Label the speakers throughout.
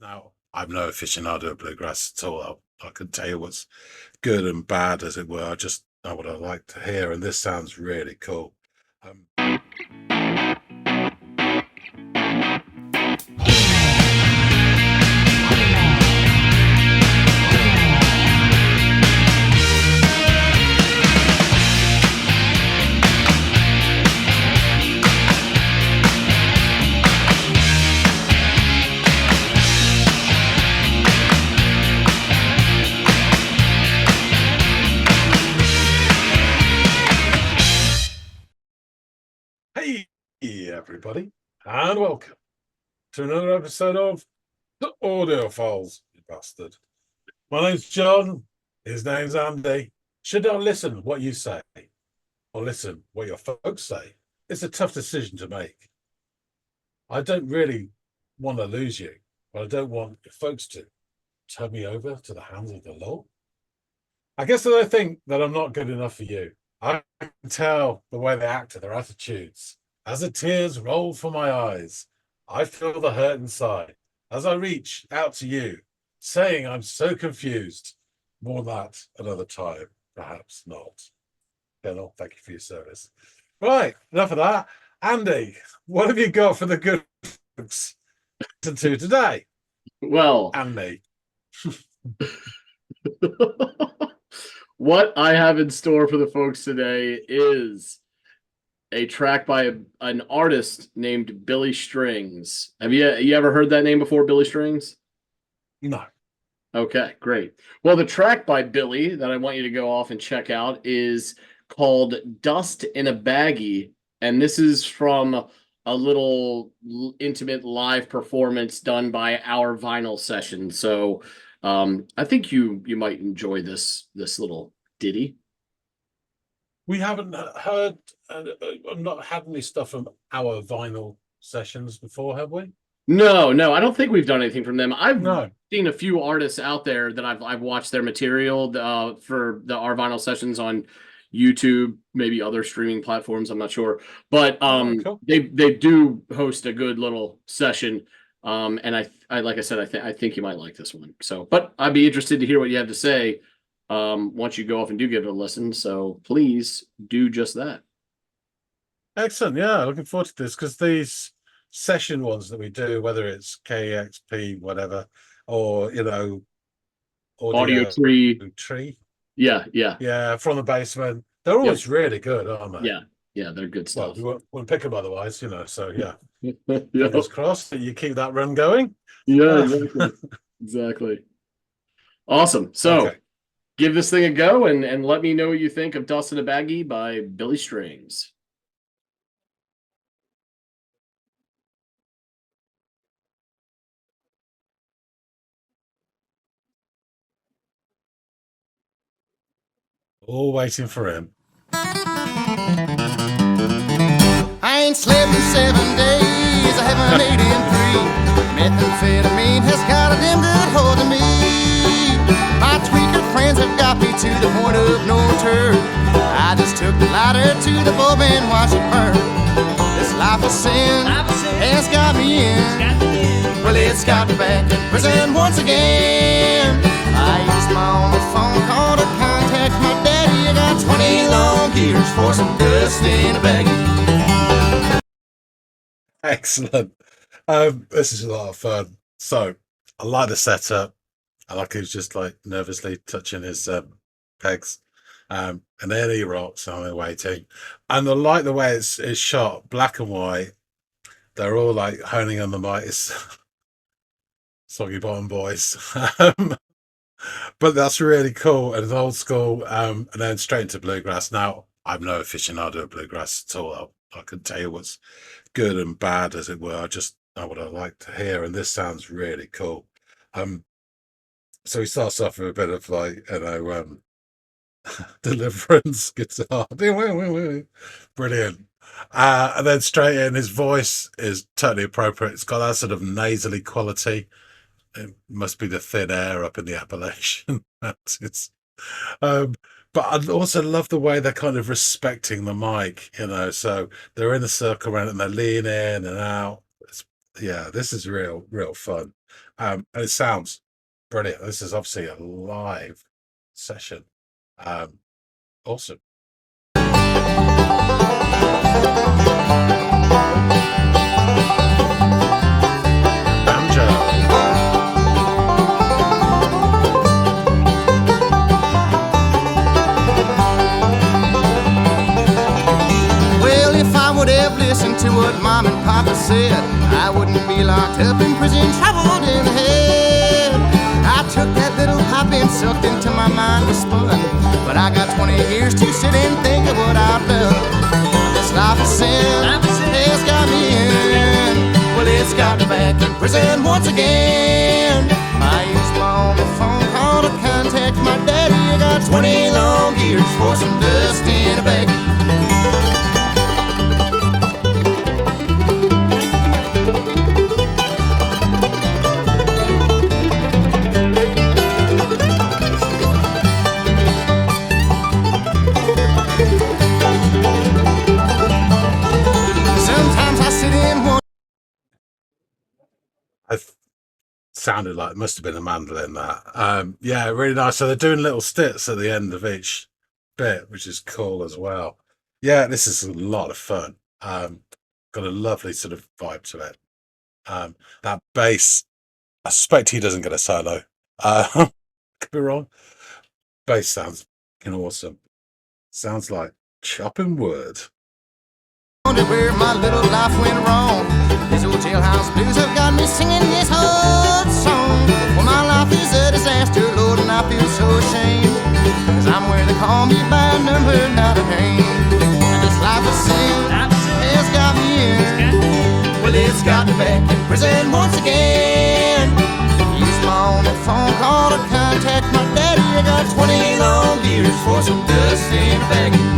Speaker 1: Now, I'm no aficionado of bluegrass at all. I can tell you what's good and bad, as it were. I just know what I like to hear, and this sounds really cool. Um, Hey, everybody, and welcome to another episode of the Audiophiles, you bastard. My name's John. His name's Andy. Should I listen what you say, or listen what your folks say? It's a tough decision to make. I don't really want to lose you, but I don't want your folks to turn me over to the hands of the law. I guess that they think that I'm not good enough for you. I can tell the way they act, their attitudes. As the tears roll from my eyes, I feel the hurt inside as I reach out to you, saying I'm so confused. More on that another time, perhaps not. Colonel, thank you for your service. Right, enough of that. Andy, what have you got for the good folks to listen to today?
Speaker 2: Well,
Speaker 1: And me.
Speaker 2: what I have in store for the folks today is a track by an artist named Billy Strings. Have you ever heard that name before, Billy Strings?
Speaker 1: No.
Speaker 2: Okay, great. Well, the track by Billy that I want you to go off and check out is called Dust in a Baggie, and this is from a little intimate live performance done by Our Vinyl Session. So I think you might enjoy this little ditty.
Speaker 1: We haven't heard, not had any stuff from Our Vinyl Sessions before, have we?
Speaker 2: No, I don't think we've done anything from them. I've
Speaker 1: No.
Speaker 2: seen a few artists out there that I've watched their material for Our Vinyl Sessions on YouTube, maybe other streaming platforms. I'm not sure, but
Speaker 1: Cool.
Speaker 2: they do host a good little session. And I like I said, I think you might like this one. So, but I'd be interested to hear what you have to say once you go off and do give it a listen. So please do just that.
Speaker 1: Excellent. Yeah, looking forward to this, because these session ones that we do, whether it's KXP, whatever, or
Speaker 2: Audio Tree. Yeah.
Speaker 1: From the basement, they're always really good, aren't they?
Speaker 2: Yeah, they're good stuff.
Speaker 1: Well, we wouldn't pick them otherwise, so yeah.
Speaker 2: Yeah.
Speaker 1: Fingers crossed that you keep that run going.
Speaker 2: Yeah, exactly. Awesome. So
Speaker 1: okay.
Speaker 2: Give this thing a go and let me know what you think of Dust in a Baggie by Billy Strings.
Speaker 1: All waiting for him.
Speaker 3: I ain't slept in 7 days, I haven't eaten 3. Methamphetamine has got a damn good hold of me. My tweaker friends have got me to the point of no return. I just took the lighter to the bulb and watched it burn. This life of sin has got me in. Well, it's got me back in prison once again. I used my only phone call to contact my daddy. I got 20 long years for some dust in a baggie.
Speaker 1: Excellent. This is a lot of fun. So I like the setup. I like he's just like nervously touching his pegs. And then he rocks, and they're waiting. And I like the way it's shot, black and white. They're all like honing on the mic. It's Soggy Bottom Boys. But that's really cool, and it's old school. And then straight into bluegrass. Now, I'm no aficionado of bluegrass at all. I can tell you what's good and bad, as it were. I just know what I like to hear, and this sounds really cool. So he starts off with a bit of like, Deliverance guitar. Brilliant. And then straight in, his voice is totally appropriate. It's got that sort of nasally quality. It must be the thin air up in the Appalachian Mountains. But I also love the way they're kind of respecting the mic, so they're in a circle around it and they're leaning in and out. It's Yeah, this is real fun. And it sounds brilliant. This is obviously a live session. Awesome. Banjo.
Speaker 3: Well, if I would have listened to what Mom and Papa said, I wouldn't be locked up in prison, troubled in the head. I took that little pop and sucked into my mind was fun, but I got 20 years to sit and think of what I've done. This life of sin has got me in. Well, it's got me back in prison once again. I used my only phone call to contact my daddy. I got 20 long years for some dust in a bag.
Speaker 1: Sounded like it must have been a mandolin that. Yeah, really nice. So they're doing little stits at the end of each bit, which is cool as well. Yeah, this is a lot of fun. Got a lovely sort of vibe to it. That bass, I suspect he doesn't get a solo. Could be wrong. Bass sounds fucking awesome. Sounds like chopping wood.
Speaker 3: Wonder where my little life went wrong. These old jailhouse blues have got me singing this old song. Well, my life is a disaster, Lord, and I feel so ashamed. Cause I'm where they call me by a number, not a name. And this life of sin has got me in. Well, it's got me back in prison once again. Use my only phone call to contact my daddy. I got 20 long years for some dust in a baggie.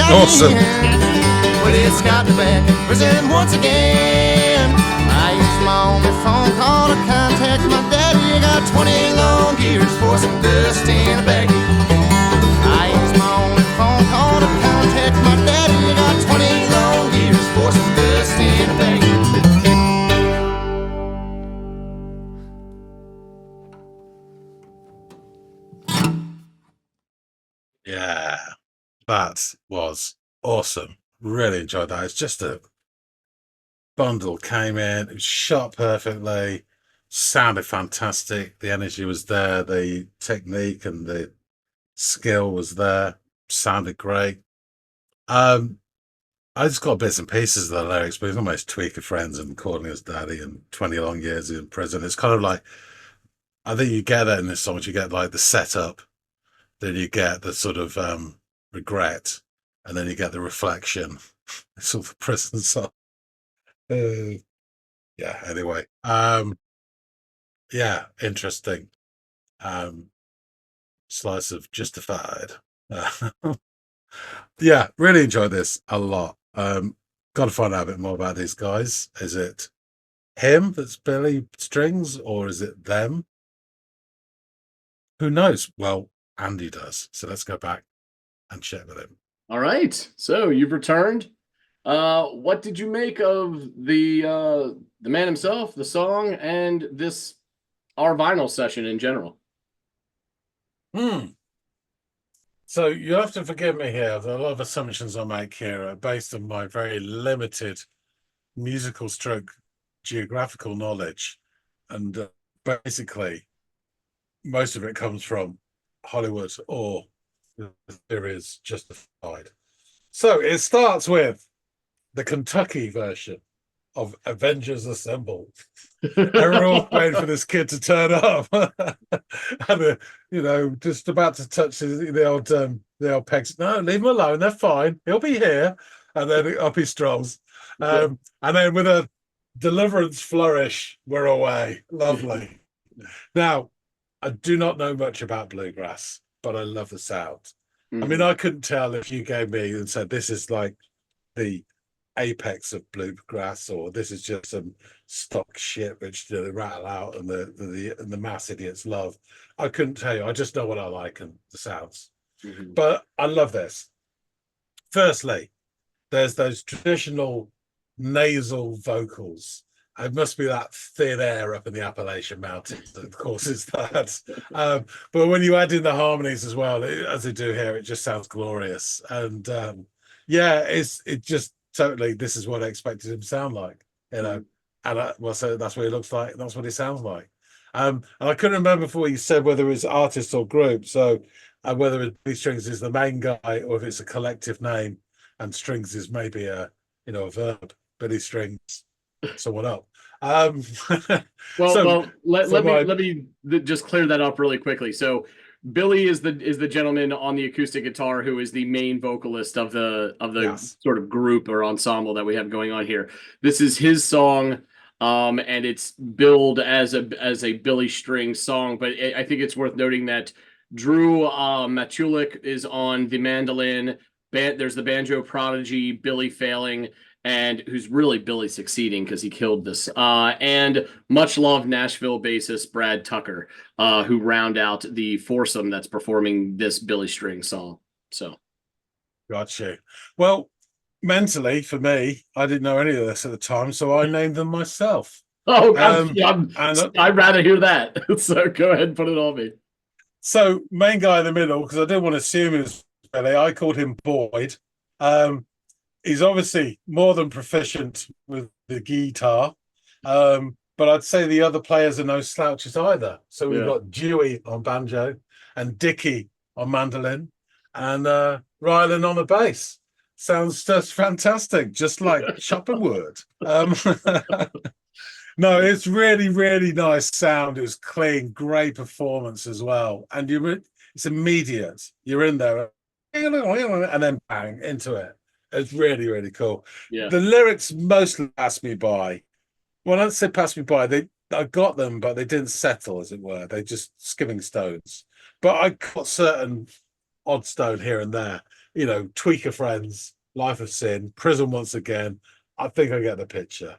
Speaker 1: Awesome.
Speaker 3: Well, it's got me back in prison once again. I used my only phone call to contact my daddy. I got 20 long years for some dust in a baggie. I used my only phone call to contact my daddy. I got 20 long years for some dust in a baggie.
Speaker 1: Yeah, that was awesome. Really enjoyed that. It's just a bundle came in, it was shot perfectly, sounded fantastic. The energy was there, the technique and the skill was there, sounded great. I just got bits and pieces of the lyrics, but it's almost Tweaker Friends and calling us daddy and 20 long years in prison. It's kind of like, I think you get that in this song. You get like the setup, then you get the sort of regret, and then you get the reflection. It's all the prison song. Yeah, anyway. Yeah, interesting. Slice of Justified. Yeah, really enjoyed this a lot. Got to find out a bit more about these guys. Is it him that's Billy Strings, or is it them? Who knows? Well, Andy does. So let's go back and check with him.
Speaker 2: All right. So you've returned. What did you make of the man himself, the song, and this our vinyl session in general?
Speaker 1: So you have to forgive me here. A lot of assumptions I make here are based on my very limited musical stroke geographical knowledge, and basically most of it comes from Hollywood or the series Justified. So it starts with the Kentucky version of Avengers Assemble. They're all waiting for this kid to turn up, and just about to touch the old pegs. No, leave him alone. They're fine. He'll be here. And then up he strolls, and then with a deliverance flourish, we're away. Lovely. Now, I do not know much about bluegrass, but I love the sound. I mean, I couldn't tell if you gave me and said this is like the apex of bluegrass, or this is just some stock shit which they rattle out and the mass idiots love. I couldn't tell you. I just know what I like and the sounds. But I love this. Firstly, there's those traditional nasal vocals. It must be that thin air up in the Appalachian Mountains that causes that. But when you add in the harmonies as well, as they do here, it just sounds glorious. And yeah, it just totally, this is what I expected him to sound like, you know. And well, so that's what he looks like. That's what he sounds like. And I couldn't remember before you said whether it's artist or group. So whether it's Billy Strings is the main guy or if it's a collective name, and Strings is maybe a verb. Billy Strings, someone up.
Speaker 2: Well, let me just clear that up really quickly. So Billy is the gentleman on the acoustic guitar who is the main vocalist of the
Speaker 1: Yes.
Speaker 2: sort of group or ensemble that we have going on here. This is his song, and it's billed as a Billy Strings song. But I think it's worth noting that Drew Matulik is on the mandolin. There's the banjo prodigy Billy Failing, and who's really Billy succeeding because he killed this. And much loved Nashville bassist Brad Tucker, who round out the foursome that's performing this Billy String song. So,
Speaker 1: Gotcha. Well, mentally for me, I didn't know any of this at the time, so I named them myself.
Speaker 2: oh, I'd rather hear that. So go ahead and put it on me.
Speaker 1: So main guy in the middle, because I didn't want to assume it was Billy, I called him Boyd. He's obviously more than proficient with the guitar, but I'd say the other players are no slouches either. So we've got Dewey on banjo and Dickie on mandolin and Rylan on the bass. Sounds just fantastic, just like chopping wood. No, it's really, really nice sound. It was clean, great performance as well. And it's immediate. You're in there and then bang into it. It's really, really cool.
Speaker 2: Yeah.
Speaker 1: The lyrics mostly passed me by. Well, I don't say passed me by. I got them, but they didn't settle, as it were. They just skimming stones. But I got certain odd stone here and there. You know, Tweaker Friends, Life of Sin, Prison Once Again. I think I get the picture.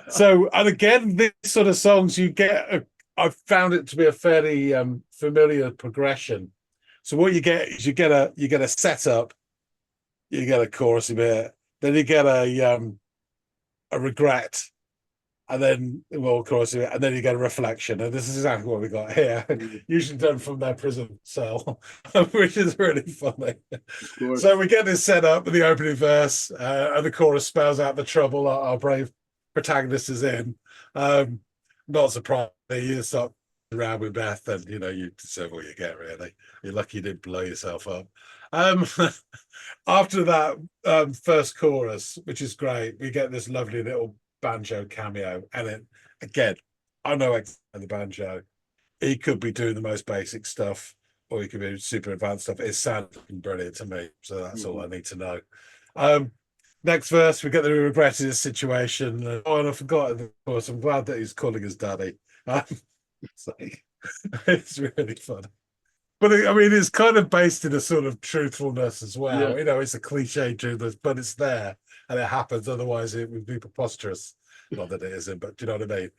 Speaker 1: So, and again, this sort of songs you get, I've found it to be a fairly familiar progression. So what you get is you get a setup, you get a chorus a bit, then you get a regret, and then chorus a bit, and then you get a reflection. And this is exactly what we got here, usually done from their prison cell, which is really funny. So we get this set up with the opening verse, and the chorus spells out the trouble our brave protagonist is in. Not surprised you start around with Beth, and you deserve what you get. Really, you're lucky you didn't blow yourself up. After that first chorus, which is great, we get this lovely little banjo cameo, and it again, I know the banjo. He could be doing the most basic stuff, or he could be super advanced stuff. It sounded brilliant to me, so that's all I need to know. Next verse, we get the regretted situation. Oh, and I forgot, of course, I'm glad that he's calling his daddy. It's really funny. But I mean, it's kind of based in a sort of truthfulness as well.
Speaker 2: Yeah.
Speaker 1: It's a cliche truth, but it's there and it happens. Otherwise, it would be preposterous. Not that it isn't, but do you know what I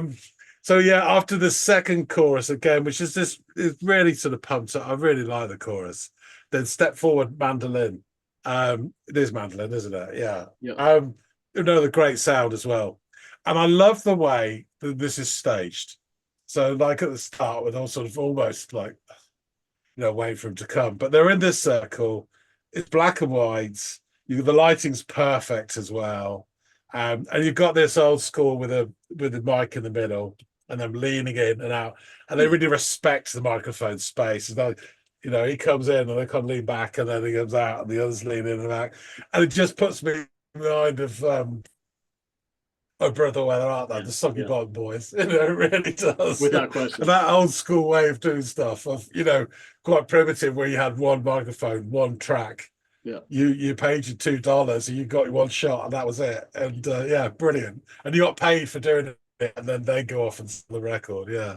Speaker 1: mean? So yeah, after the second chorus again, which is this, it really sort of pumps up. I really like the chorus. Then Step Forward mandolin. It is mandolin, isn't it? Yeah. Another great sound as well. And I love the way that this is staged. So like at the start, with all sort of almost like, waiting for him to come. But they're in this circle. It's black and white. The lighting's perfect as well. And you've got this old school with the mic in the middle and them leaning in and out. And they really respect the microphone space. It's like, he comes in and they kind of lean back and then he comes out and the others lean in and out. And it just puts me in mind of Oh Brother Where They're At There, the Soggy Bottom Boys. It really does.
Speaker 2: Without question.
Speaker 1: And that old school way of doing stuff, of quite primitive, where you had one microphone, one track.
Speaker 2: Yeah.
Speaker 1: You paid your $2 and you got your one shot and that was it. And brilliant. And you got paid for doing it, and then they go off and sell the record. Yeah.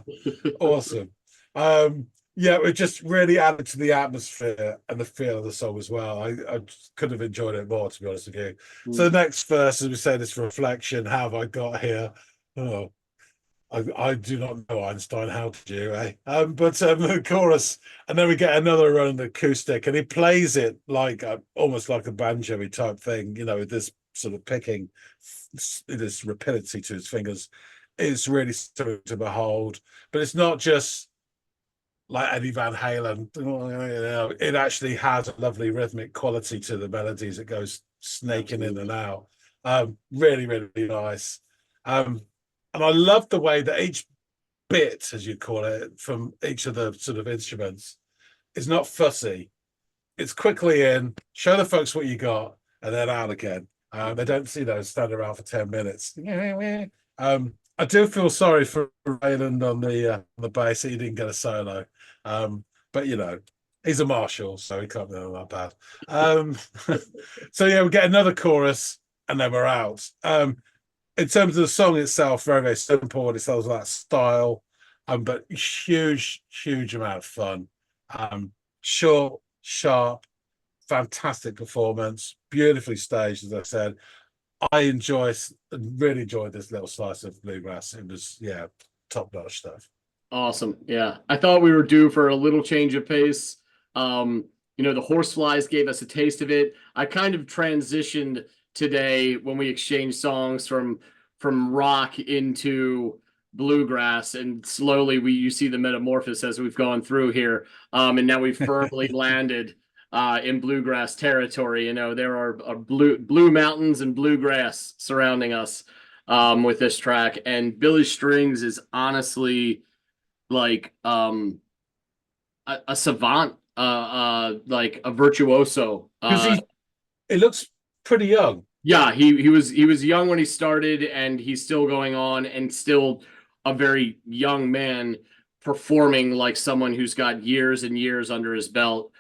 Speaker 1: Awesome. Yeah, it just really added to the atmosphere and the feel of the song as well. I just could have enjoyed it more, to be honest with you. So the next verse, as we say, this reflection, how have I got here? Oh, I do not know, Einstein. How did you, eh? But the chorus, and then we get another run of the acoustic, and he plays it like almost like a banjo type thing, with this sort of picking, this rapidity to his fingers. It's really something to behold. But it's not just like Eddie Van Halen. It actually has a lovely rhythmic quality to the melodies. It goes snaking in and out. Really, really nice. And I love the way that each bit, as you call it, from each of the sort of instruments is not fussy. It's quickly in, show the folks what you got, and then out again. They don't see those stand around for 10 minutes. I do feel sorry for Rayland on the bass. He didn't get a solo. But he's a Marshall, so he can't be that bad. So yeah, we get another chorus and then we're out. In terms of the song itself, very, very simple. It sells that style, but huge amount of fun. Short, sharp, fantastic performance, beautifully staged, as I said. I really enjoyed this little slice of bluegrass. It was, top-notch stuff.
Speaker 2: Awesome. Yeah. I thought we were due for a little change of pace. The Horseflies gave us a taste of it. I kind of transitioned today when we exchanged songs from rock into bluegrass, and slowly you see the metamorphosis as we've gone through here. And now we've firmly landed in bluegrass territory. There are blue mountains and bluegrass surrounding us with this track. And Billy Strings is honestly like a savant, like a virtuoso.
Speaker 1: Because it looks pretty young.
Speaker 2: Yeah, he was young when he started, and he's still going on, and still a very young man performing like someone who's got years and years under his belt.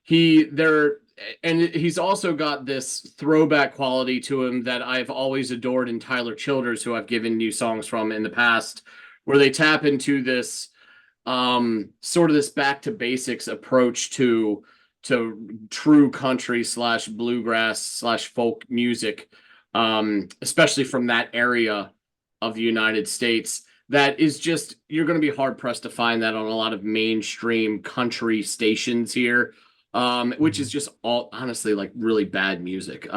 Speaker 2: He's also got this throwback quality to him that I've always adored in Tyler Childers, who I've given new songs from in the past, where they tap into this sort of this back to basics approach to true country / bluegrass / folk music, especially from that area of the United States. That is just, you're going to be hard pressed to find that on a lot of mainstream country stations here, which is just all honestly like really bad music.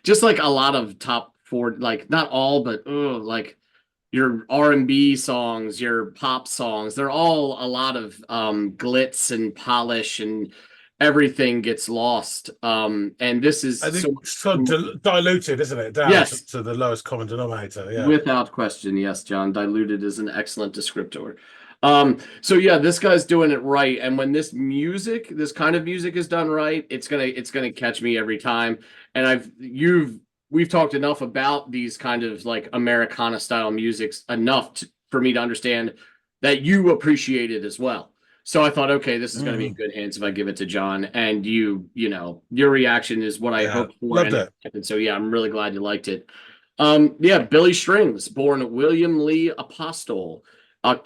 Speaker 2: Just like a lot of top 40, like not all, but like your R&B songs, your pop songs, they're all a lot of glitz and polish, and everything gets lost. And this is,
Speaker 1: I think it's sort of diluted, isn't it? Down
Speaker 2: yes,
Speaker 1: to the lowest common denominator. Yeah,
Speaker 2: without question. Yes, John, diluted is an excellent descriptor. So yeah, this guy's doing it right. And when this kind of music is done right, it's gonna catch me every time. And we've talked enough about these kind of like Americana style musics enough for me to understand that you appreciate it as well. So I thought, okay, this is going to be in good hands if I give it to John. And your reaction is what I hoped for.
Speaker 1: Loved it.
Speaker 2: And so, yeah, I'm really glad you liked it. Billy Strings, born William Lee Apostol,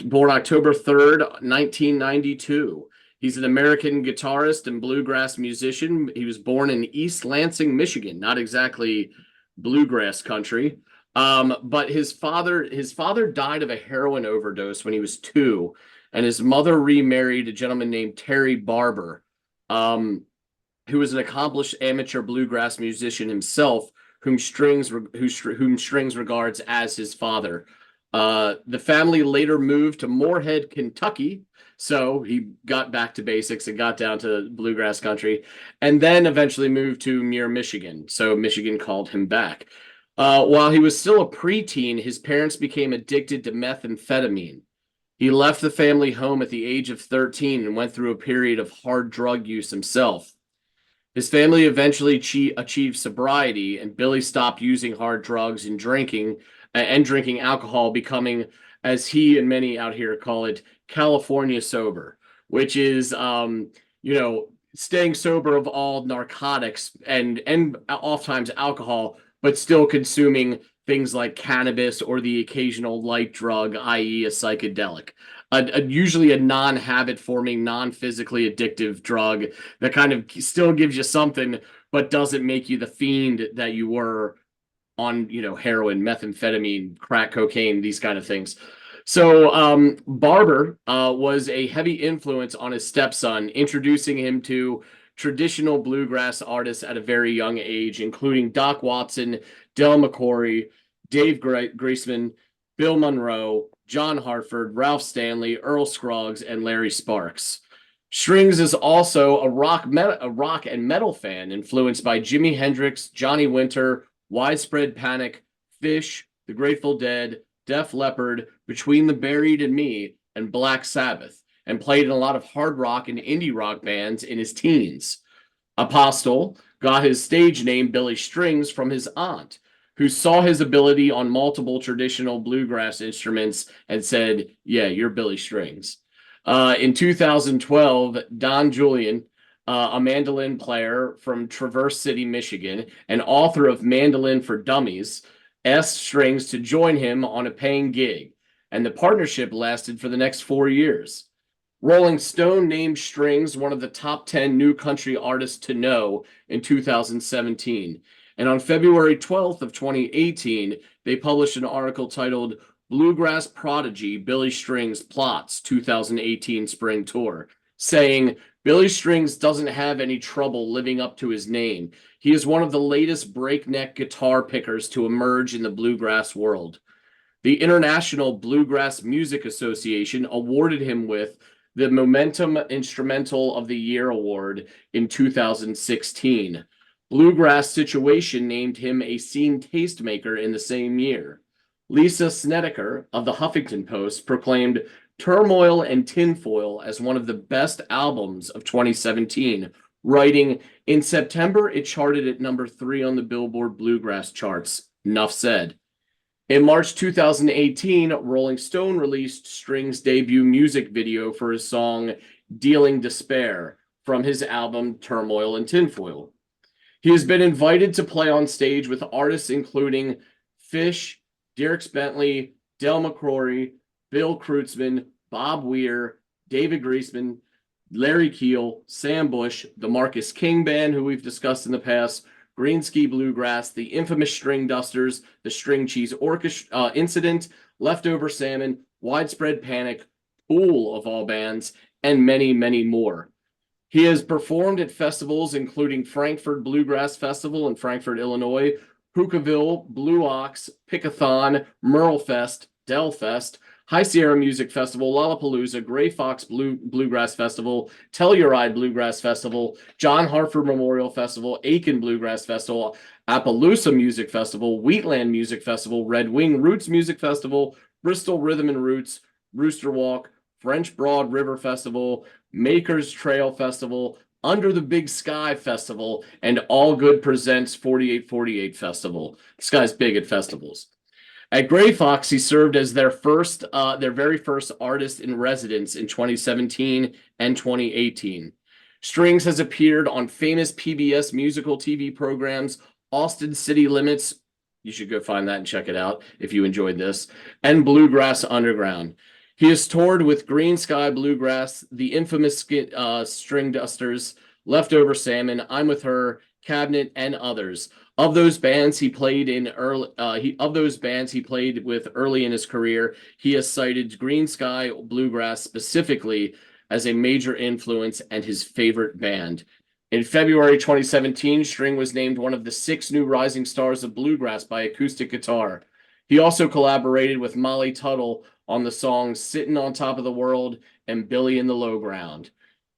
Speaker 2: born October 3rd, 1992. He's an American guitarist and bluegrass musician. He was born in East Lansing, Michigan, not exactly bluegrass country. But his father died of a heroin overdose when he was 2. And his mother remarried a gentleman named Terry Barber, who was an accomplished amateur bluegrass musician himself, whom Strings regards as his father. The family later moved to Moorhead, Kentucky, so he got back to basics and got down to bluegrass country, and then eventually moved to Muir, Michigan. So Michigan called him back. While he was still a preteen, his parents became addicted to methamphetamine. He left the family home at the age of 13 and went through a period of hard drug use himself. His family eventually achieved sobriety, and Billy stopped using hard drugs and drinking alcohol, becoming, as he and many out here call it, California sober, which is, staying sober of all narcotics and oftentimes alcohol, but still consuming things like cannabis or the occasional light drug, i.e. a psychedelic. usually a non-habit forming, non-physically addictive drug that kind of still gives you something, but doesn't make you the fiend that you were on, heroin, methamphetamine, crack cocaine, these kind of things. So Barber was a heavy influence on his stepson, introducing him to traditional bluegrass artists at a very young age, including Doc Watson, Del McCoury, Dave Greaseman, Bill Monroe, John Hartford, Ralph Stanley, Earl Scruggs, and Larry Sparks. Strings is also a rock and metal fan, influenced by Jimi Hendrix, Johnny Winter, Widespread Panic, Fish, The Grateful Dead, Def Leppard, Between the Buried and Me, and Black Sabbath, and played in a lot of hard rock and indie rock bands in his teens. Apostle got his stage name Billy Strings from his aunt, who saw his ability on multiple traditional bluegrass instruments and said, "Yeah, you're Billy Strings." In 2012, Don Julian, a mandolin player from Traverse City, Michigan, and author of Mandolin for Dummies, asked Strings to join him on a paying gig, and the partnership lasted for the next 4 years. Rolling Stone named Strings one of the top 10 new country artists to know in 2017. And on February 12th of 2018, they published an article titled Bluegrass Prodigy Billy Strings Plots 2018 Spring Tour, saying Billy Strings doesn't have any trouble living up to his name. He is one of the latest breakneck guitar pickers to emerge in the bluegrass world. The International Bluegrass Music Association awarded him with the Momentum Instrumental of the Year Award in 2016. Bluegrass Situation named him a scene tastemaker in the same year. Lisa Snedeker of the Huffington Post proclaimed Turmoil and Tinfoil as one of the best albums of 2017, writing, "In September, it charted at number 3 on the Billboard Bluegrass charts. Nuff said." In March 2018, Rolling Stone released Strings' debut music video for his song Dealing Despair from his album Turmoil and Tinfoil. He has been invited to play on stage with artists including Fish, Dierks Bentley, Del McCoury, Bill Kreutzmann, Bob Weir, David Greaseman, Larry Keel, Sam Bush, the Marcus King Band, who we've discussed in the past, Greenski Bluegrass, the infamous String Dusters, the String Cheese Orchestra Incident, Leftover Salmon, Widespread Panic, Pool of all bands, and many, many more. He has performed at festivals including Frankfurt Bluegrass Festival in Frankfurt, Illinois, Hookahville, Blue Ox, Pickathon, Merlefest, Delfest, High Sierra Music Festival, Lollapalooza, Gray Fox Bluegrass Festival, Telluride Bluegrass Festival, John Hartford Memorial Festival, Aiken Bluegrass Festival, Appaloosa Music Festival, Wheatland Music Festival, Red Wing Roots Music Festival, Bristol Rhythm and Roots, Rooster Walk, French Broad River Festival, Makers Trail Festival, Under the Big Sky Festival, and All Good Presents 4848 Festival. This guy's big at festivals. At Gray Fox, he served as their very first artist in residence in 2017 and 2018. Strings has appeared on famous PBS musical TV programs, Austin City Limits. You should go find that and check it out if you enjoyed this, and Bluegrass Underground. He has toured with Green Sky Bluegrass, the infamous String Dusters, Leftover Salmon, I'm With Her, Cabinet, and others. Of those bands he played with early in his career, he has cited Green Sky Bluegrass specifically as a major influence and his favorite band. In February 2017, String was named one of the 6 new rising stars of bluegrass by acoustic guitar. He also collaborated with Molly Tuttle on the songs Sittin' on Top of the World and Billy in the Low Ground.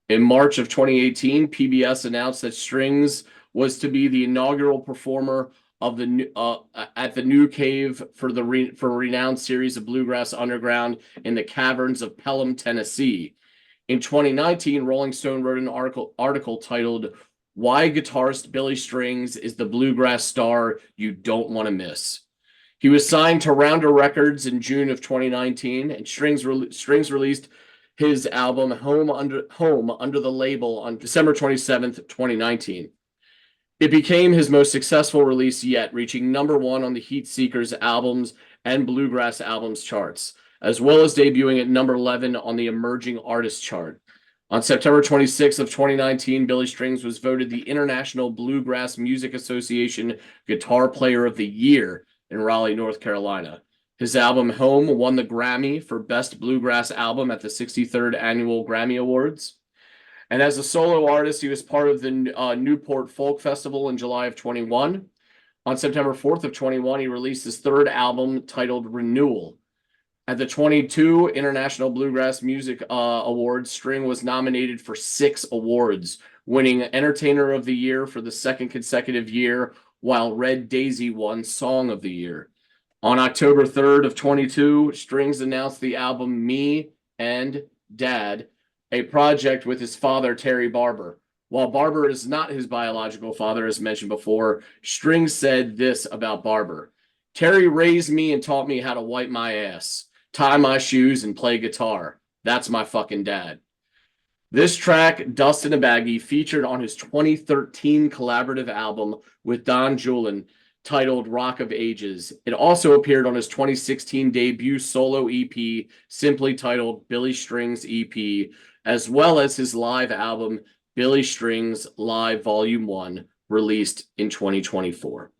Speaker 2: In March of 2018, PBS announced that Strings was to be the inaugural performer of at the New Cave for a renowned series of Bluegrass Underground in the caverns of Pelham, Tennessee. In 2019, Rolling Stone wrote an article titled Why Guitarist Billy Strings is the Bluegrass Star You Don't Want to Miss. He was signed to Rounder Records in June of 2019, and Strings released his album Home under the label on December 27th, 2019. It became his most successful release yet, reaching #1 on the Heat Seekers albums and Bluegrass albums charts. as well as debuting at number 11 on the Emerging Artist chart. On September 26th of 2019, Billy Strings was voted the International Bluegrass Music Association Guitar Player of the Year in Raleigh, North Carolina. His album Home won the Grammy for Best Bluegrass Album at the 63rd Annual Grammy Awards. And as a solo artist, he was part of the Newport Folk Festival in July of 21. On September 4th of 21, he released his third album titled Renewal. At the 22 International Bluegrass Music Awards, String was nominated for 6 awards, winning Entertainer of the Year for the second consecutive year, while Red Daisy won Song of the Year. On October 3rd of 22, Strings announced the album Me and Dad, a project with his father, Terry Barber. While Barber is not his biological father, as mentioned before, Strings said this about Barber. Terry raised me and taught me how to wipe my ass, tie my shoes, and play guitar. That's my fucking dad. This track, Dust in a Baggie, featured on his 2013 collaborative album with Don Julian, titled Rock of Ages. It also appeared on his 2016 debut solo EP, simply titled Billy Strings EP, as well as his live album, Billy Strings Live Volume 1, released in 2024.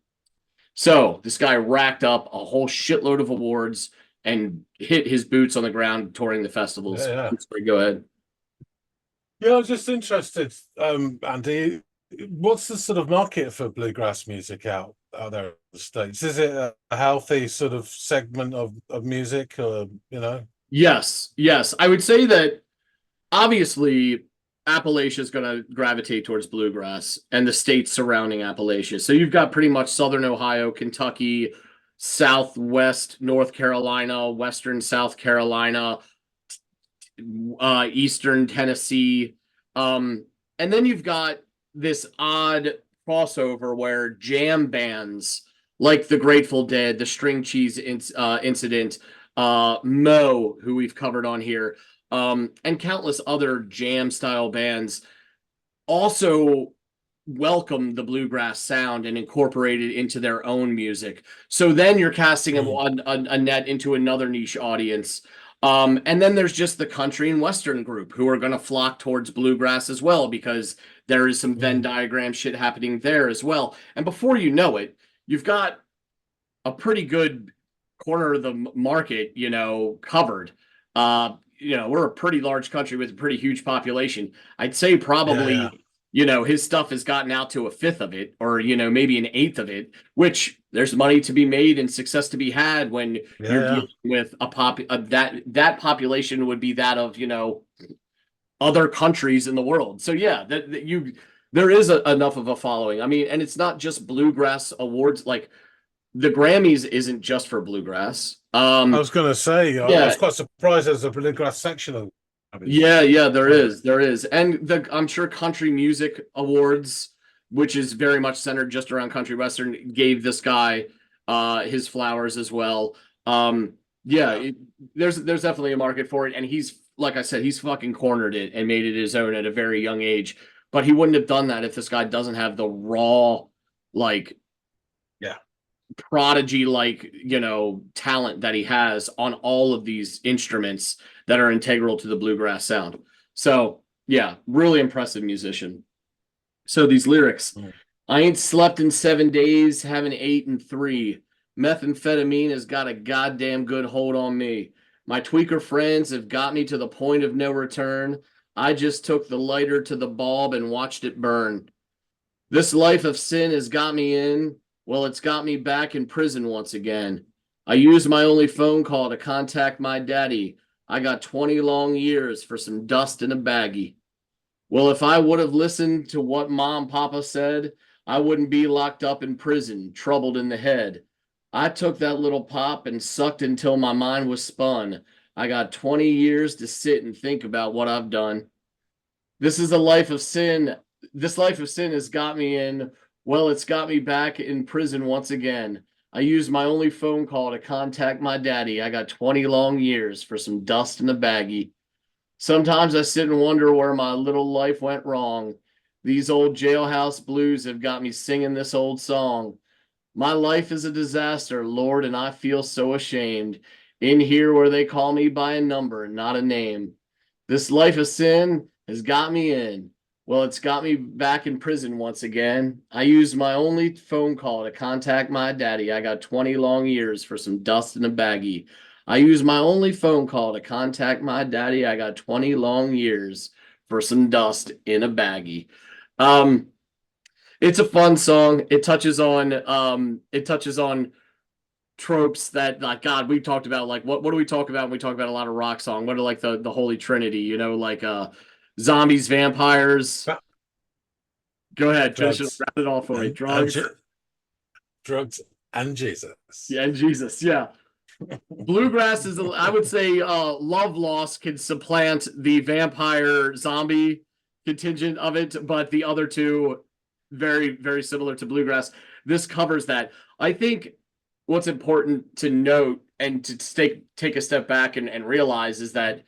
Speaker 2: So this guy racked up a whole shitload of awards and hit his boots on the ground touring the festivals.
Speaker 1: Yeah.
Speaker 2: Sorry, go ahead.
Speaker 1: Yeah, I was just interested, Andy. What's the sort of market for bluegrass music out there in the States? Is it a healthy sort of segment of music, or
Speaker 2: Yes. I would say that obviously Appalachia is going to gravitate towards bluegrass and the states surrounding Appalachia. So you've got pretty much Southern Ohio, Kentucky, Southwest North Carolina, Western South Carolina, Eastern Tennessee. And then you've got this odd crossover where jam bands like the Grateful Dead, the String Cheese Incident, Mo, who we've covered on here, and countless other jam style bands also welcome the bluegrass sound and incorporate it into their own music. So then you're casting a net into another niche audience. And then there's just the country and Western group who are going to flock towards bluegrass as well, because there is some Venn diagram shit happening there as well. And before you know it, you've got a pretty good corner of the market, covered. We're a pretty large country with a pretty huge population. I'd say probably, his stuff has gotten out to a fifth of it, or, maybe an eighth of it, which there's money to be made and success to be had when you're dealing with that population would be that of, other countries in the world. So there is enough of a following. I mean, and it's not just bluegrass awards. Like the Grammys isn't just for bluegrass.
Speaker 1: I was going to say, I was quite surprised there's a bluegrass section of.
Speaker 2: There is. And I'm sure Country Music Awards, which is very much centered just around country western, gave this guy his flowers as well. There's definitely a market for it, and he's, like I said, he's fucking cornered it and made it his own at a very young age. But he wouldn't have done that if this guy doesn't have the raw, prodigy talent that he has on all of these instruments that are integral to the bluegrass sound. So really impressive musician. So these lyrics: I ain't slept in 7 days, haven't ate in 3. Methamphetamine has got a goddamn good hold on me. My tweaker friends have got me to the point of no return. I just took the lighter to the bulb and watched it burn. This life of sin has got me in. Well, it's got me back in prison once again. I used my only phone call to contact my daddy. I got 20 long years for some dust in a baggie. Well, if I would have listened to what Mom Papa said, I wouldn't be locked up in prison, troubled in the head. I took that little pop and sucked until my mind was spun. I got 20 years to sit and think about what I've done. This is a life of sin. This life of sin has got me in. Well, it's got me back in prison once again. I used my only phone call to contact my daddy. I got 20 long years for some dust in a baggie. Sometimes I sit and wonder where my little life went wrong. These old jailhouse blues have got me singing this old song. My life is a disaster, Lord, and I feel so ashamed. In here where they call me by a number, not a name. This life of sin has got me in. Well, it's got me back in prison once again. I used my only phone call to contact my daddy. I got 20 long years for some dust in a baggie. I used my only phone call to contact my daddy. I got 20 long years for some dust in a baggie. It's a fun song. It touches on tropes that, like, God, we talked about, like, what do we talk about when we talk about a lot of rock song? What are, like, the holy trinity, you know, like zombies, vampires. Go ahead, finish it, wrap it all for me. Drugs.
Speaker 1: Drugs and Jesus.
Speaker 2: Yeah, and Jesus, yeah. Bluegrass is, I would say, Love Lost can supplant the vampire zombie contingent of it, but the other two, very, very similar to bluegrass. This covers that. I think what's important to note and to take a step back and realize is that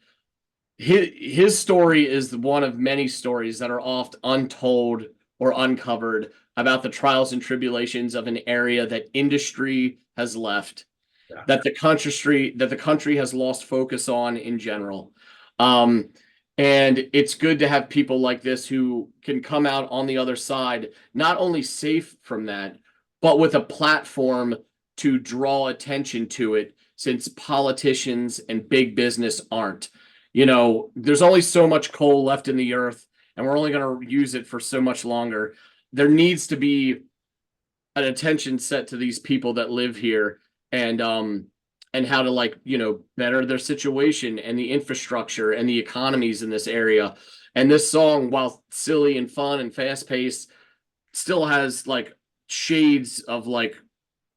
Speaker 2: his story is one of many stories that are oft untold or uncovered about the trials and tribulations of an area that industry has left, that the country has lost focus on in general. And it's good to have people like this who can come out on the other side, not only safe from that, but with a platform to draw attention to it, since politicians and big business aren't. You know, there's only so much coal left in the earth, and we're only going to use it for so much longer. There needs to be an attention set to these people that live here, and how to, like, you know, better their situation and the infrastructure and the economies in this area. And this song, while silly and fun and fast paced, still has, like, shades of, like,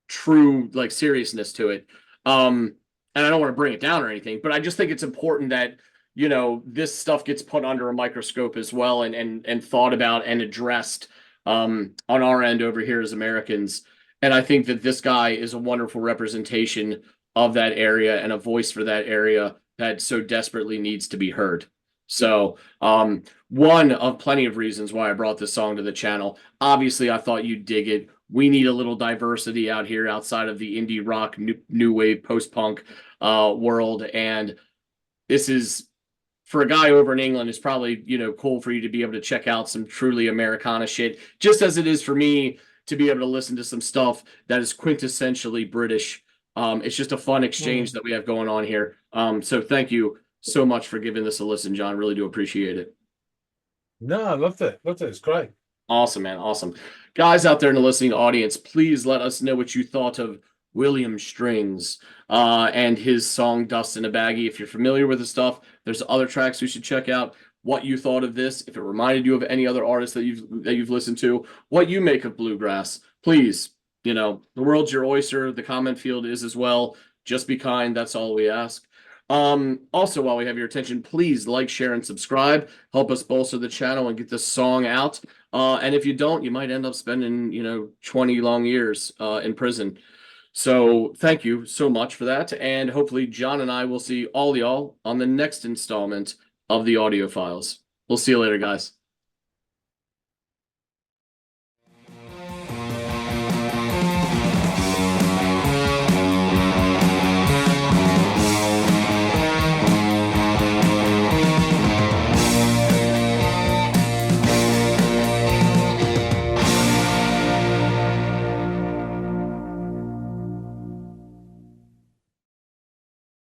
Speaker 2: true, like, seriousness to it. And I don't want to bring it down or anything, but I just think it's important that, you know, this stuff gets put under a microscope as well, and thought about and addressed on our end over here as Americans. And I think that this guy is a wonderful representation of that area and a voice for that area that so desperately needs to be heard. So one of plenty of reasons why I brought this song to the channel. Obviously, I thought you'd dig it. We need a little diversity out here outside of the indie rock, new wave, post-punk world. And this is, for a guy over in England, it's probably, you know, cool for you to be able to check out some truly Americana shit, just as it is for me to be able to listen to some stuff that is quintessentially British. It's just a fun exchange that we have going on here. So thank you so much for giving this a listen, John. Really do appreciate it.
Speaker 1: No, I loved it. Loved it. It's great.
Speaker 2: Awesome, man. Awesome. Guys out there in the listening audience, please let us know what you thought of William Strings and his song Dust in a Baggie. If you're familiar with the stuff, there's other tracks you should check out. What you thought of this, if it reminded you of any other artists that you've listened to, what you make of bluegrass. Please, you know, the world's your oyster. The comment field is as well. Just be kind. That's all we ask. Also, while we have your attention, please like, share, and subscribe. Help us bolster the channel and get this song out. And if you don't, you might end up spending, you know, 20 long years in prison. So thank you so much for that. And hopefully John and I will see all y'all on the next installment of the Audiophiles. We'll see you later, guys.